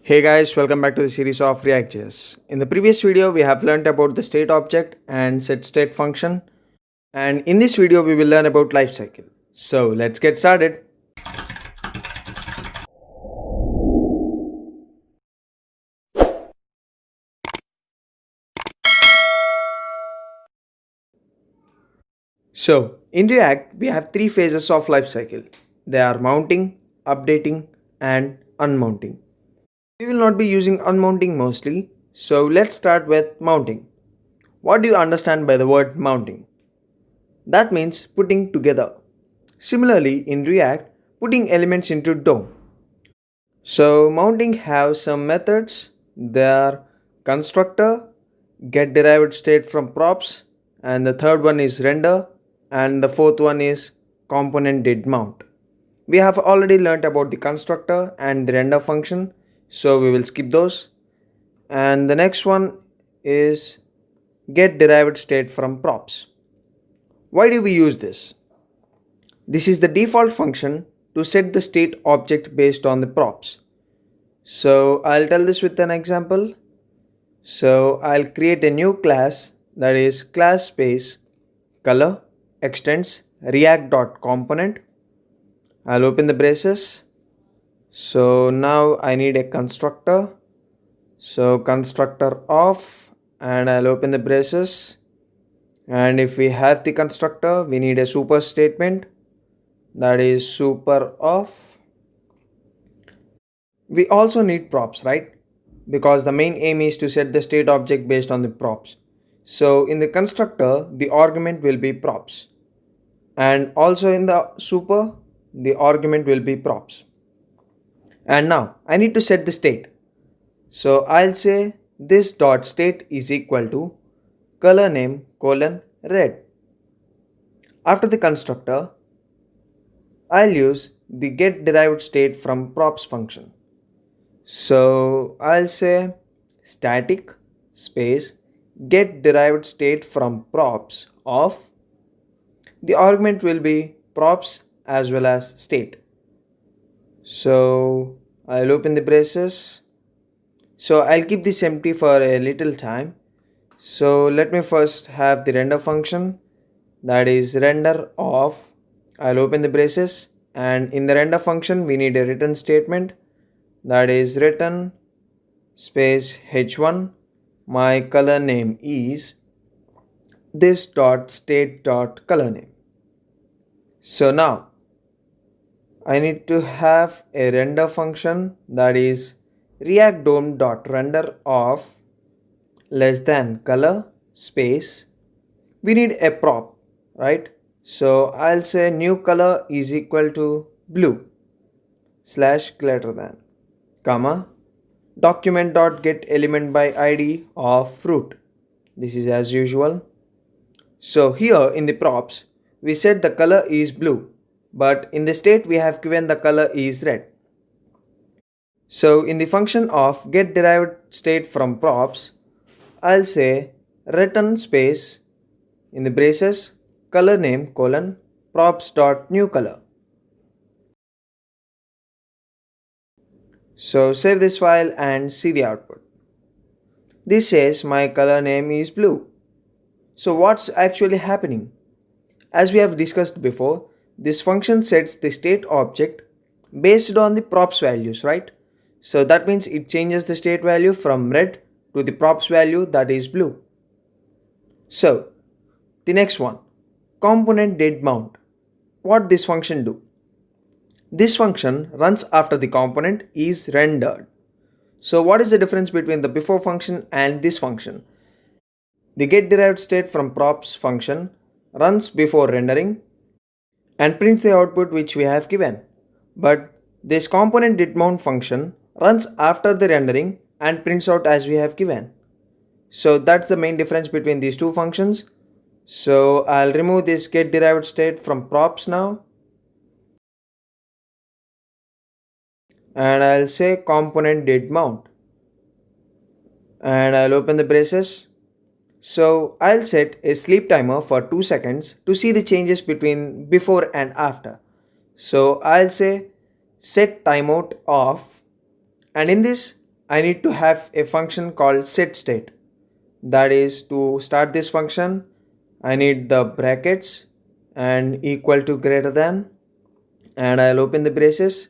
Hey guys, welcome back to the series of ReactJS. In the previous video, we have learned about the state object and setState function. And in this video, we will learn about Lifecycle. So let's get started. So in React, we have three phases of Lifecycle. They are mounting, updating, and unmounting. We will not be using unmounting mostly. So let's start with mounting. What do you understand by the word mounting? That means putting together. Similarly, in React, putting elements into DOM. So mounting have some methods. They are constructor, get derived state from props, and the third one is render, and the fourth one is component did mount. We have already learnt about the constructor and the render function, so we will skip those. And the next one is get derived state from props. Why do we use this? This is the default function to set the state object based on the props. So I'll tell this with an example. So I'll create a new class, that is class space color extends react.component. I'll open the braces. So now I need a constructor. So constructor of, and I'll open the braces. And if we have the constructor, we need a super statement, that is super of. We also need props, right? Because the main aim is to set the state object based on the props. So in the constructor, the argument will be props. And also in the super, the argument will be props. And now I need to set the state. So I'll say this dot state is equal to color name colon red. After the constructor, I'll use the get derived state from props function. So I'll say static space get derived state from props of. The argument will be props as well as state. So I'll open the braces. So I'll keep this empty for a little time. So let me first have the render function, that is render of. I'll open the braces, and in the render function we need a return statement, that is return space h1. My color name is this dot state dot color name. So now I need to have a render function, that is react dom dot render of less than color space. We need a prop, right? So I'll say new color is equal to blue slash greater than comma document dot get element by id of fruit. This is as usual. So here in the props we said the color is blue, but in the state we have given the color is red. So in the function of get derived state from props, I'll say return space in the braces color name colon props dot new color. So save this file and see the output. This says my color name is blue. So what's actually happening? As we have discussed before, this function sets the state object based on the props values, right? So that means it changes the state value from red to the props value, that is blue. So the next one, component did mount. What this function do? This function runs after the component is rendered. So what is the difference between the before function and this function? The get derived state from props function runs before rendering and prints the output which we have given. But this component did mount function runs after the rendering and prints out as we have given. So that's the main difference between these two functions. So I'll remove this get derived state from props now. And I'll say component did mount. And I'll open the braces. So I'll set a sleep timer for 2 seconds to see the changes between before and after. So I'll say set timeout off, and in this I need to have a function called setState. That is, to start this function, I need the brackets and equal to greater than, and I'll open the braces,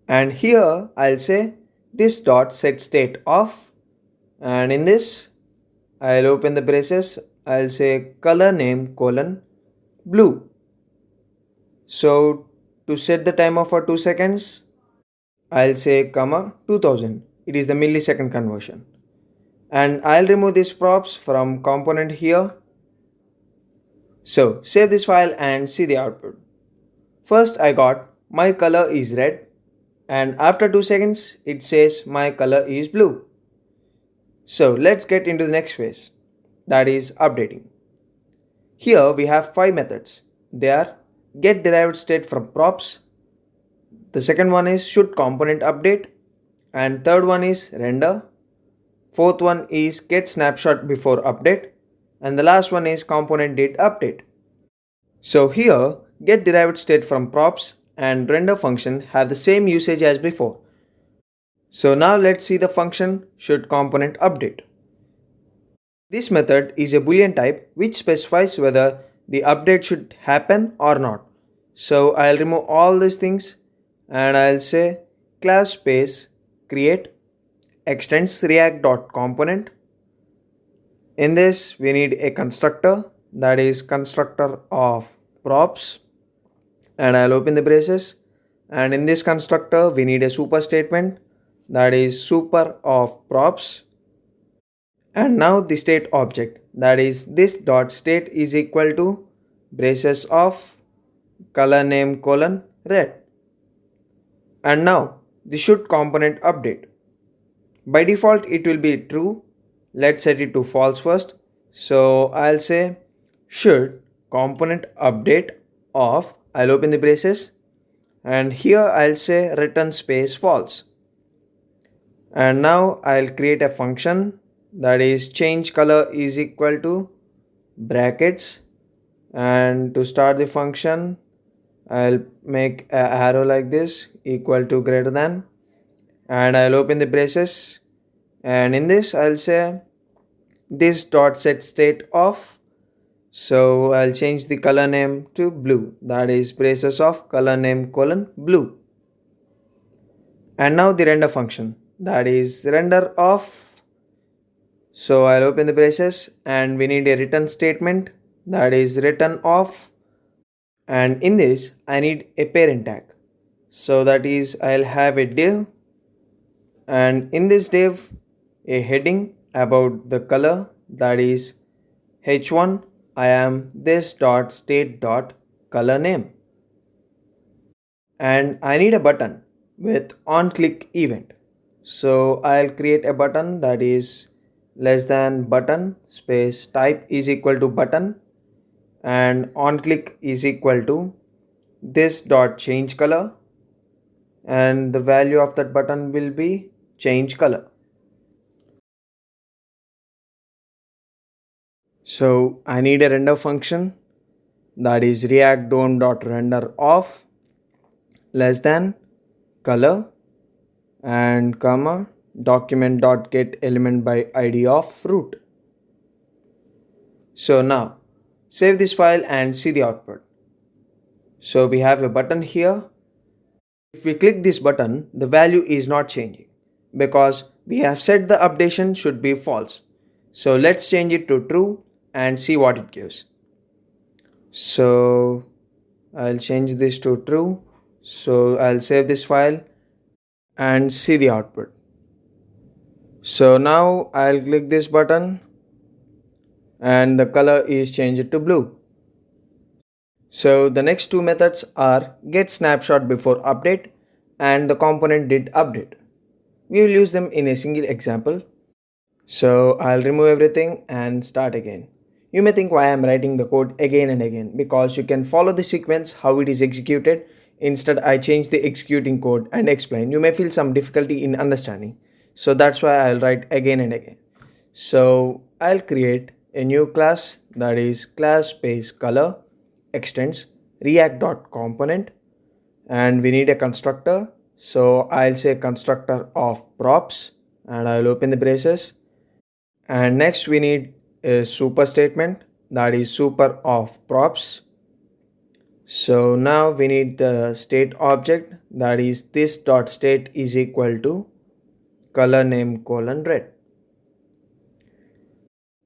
and here I'll say this dot set state of, and in this I'll open the braces, I'll say color name colon blue. So to set the timer for 2 seconds, I'll say comma 2000. It is the millisecond conversion. And I'll remove these props from component here. So save this file and see the output. First I got my color is red, and after 2 seconds it says my color is blue. So let's get into the next phase, that is updating. Here we have 5 methods. They are get derived state from props, the second one is should component update, and third one is render, fourth one is get snapshot before update, and the last one is component did update. So here get derived state from props and render function have the same usage as before. So now let's see the function should component update. This method is a boolean type which specifies whether the update should happen or not. So I'll remove all these things and I'll say class space create extends react.component. In this we need a constructor, that is constructor of props, and I'll open the braces, and in this constructor we need a super statement, that is super of props. And now the state object, that is this dot state is equal to braces of color name colon red. And now the should component update. By default it will be true. Let's set it to false first. So I'll say should component update of, I'll open the braces, and here I'll say return space false. And now I'll create a function, that is change color is equal to brackets, and to start the function I'll make an arrow like this equal to greater than, and I'll open the braces, and in this I'll say this dot set state of, so I'll change the color name to blue, that is braces of color name colon blue. And now the render function, that is render of, so I'll open the braces and we need a return statement, that is return of, and in this I need a parent tag, so that is I'll have a div, and in this div a heading about the color, that is h1 I am this dot state dot color name, and I need a button with on click event. So I'll create a button, that is less than button space type is equal to button, and on click is equal to this dot change color, and the value of that button will be change color. So I need a render function, that is react dom.render of less than color and comma document.get element by id of root. So now save this file and see the output. So we have a button here. If we click this button, the value is not changing because we have set the updation should be false. So let's change it to true and see what it gives. So I'll change this to true. So I'll save this file and see the output. So now I'll click this button and the color is changed to blue. So the next two methods are get snapshot before update and the component did update. We will use them in a single example. So I'll remove everything and start again. You may think why I'm writing the code again and again, because you can follow the sequence how it is executed. Instead I change the executing code and explain. You may feel some difficulty in understanding. So that's why I'll write again and again. So I'll create a new class, that is class space color extends react.component, and we need a constructor. So I'll say constructor of props, and I'll open the braces. And next we need a super statement, that is super of props. So now we need the state object, that is this dot state is equal to color name colon red.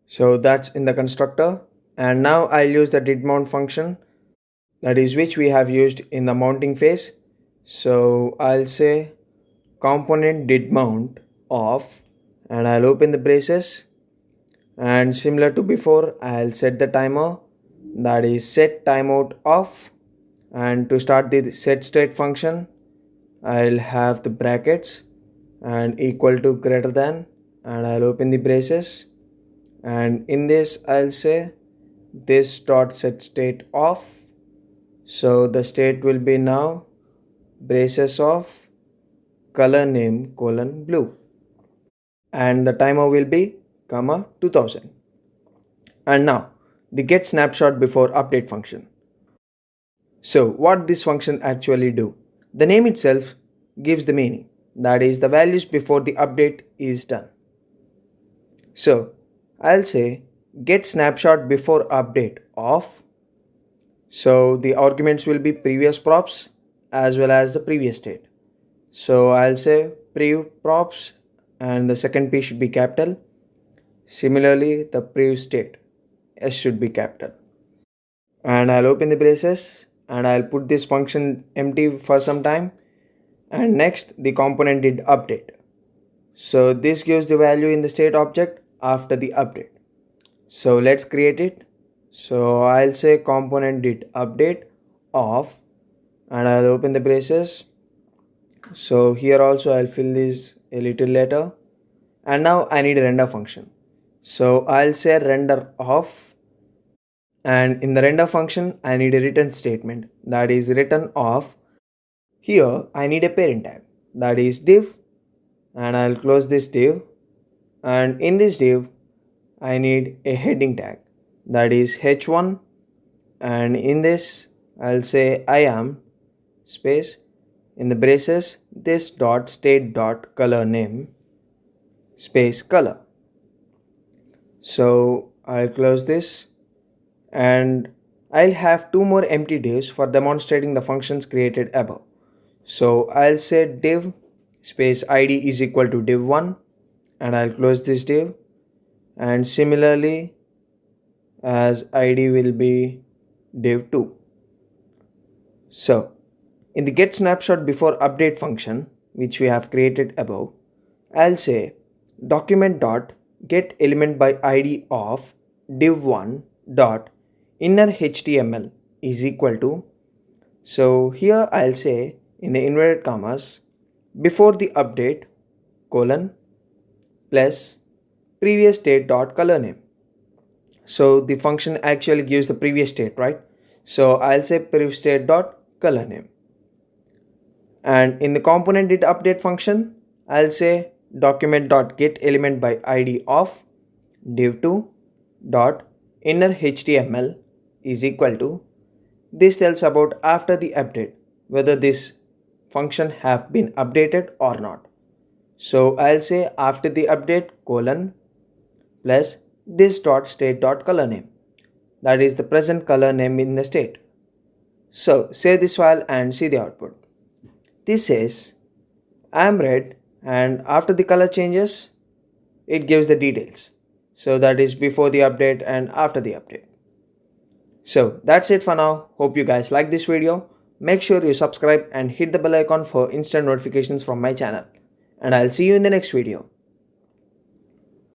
So that's in the constructor. And now I'll use the didMount function, that is which we have used in the mounting phase. So I'll say component didMount of, and I'll open the braces, and similar to before I'll set the timer, that is set timeout off. And to start the set state function, I'll have the brackets and equal to greater than, and I'll open the braces, and in this I'll say this dot set state off. So the state will be now braces of color name colon blue, and the timer will be comma 2000. And now the get snapshot before update function. So what this function actually do? The name itself gives the meaning, that is the values before the update is done. So I'll say get snapshot before update of. So the arguments will be previous props as well as the previous state. So I'll say prev props, and the second P should be capital. Similarly, the prev state S should be capital. And I'll open the braces, and I'll put this function empty for some time. And next the component did update. So this gives the value in the state object after the update. So let's create it. So I'll say component did update of, and I'll open the braces. So here also I'll fill this a little later. And now I need a render function. So I'll say render of, and in the render function I need a return statement, that is return of. Here I need a parent tag, that is div, and I'll close this div, and in this div I need a heading tag, that is h1, and in this I'll say I am space in the braces this dot state dot color name space color. So I'll close this, and I'll have two more empty divs for demonstrating the functions created above. So I'll say div space id is equal to div1, and I'll close this div, and similarly as id will be div2. So in the get snapshot before update function which we have created above, I'll say document dot get element by id of div1 dot inner html is equal to. So here I'll say in the inverted commas before the update colon plus previous state dot color name. So the function actually gives the previous state, right? So I'll say previous state dot color name. And in the component did update function, I'll say document dot get element by id of div2 dot inner html is equal to. This tells about after the update whether this function have been updated or not. So I'll say after the update colon plus this dot state dot color name, that is the present color name in the state. So save this file and see the output. This says I am red, and after the color changes it gives the details. So that is before the update and after the update. So that's it for now. Hope you guys like this video. Make sure you subscribe and hit the bell icon for instant notifications from my channel. And I'll see you in the next video.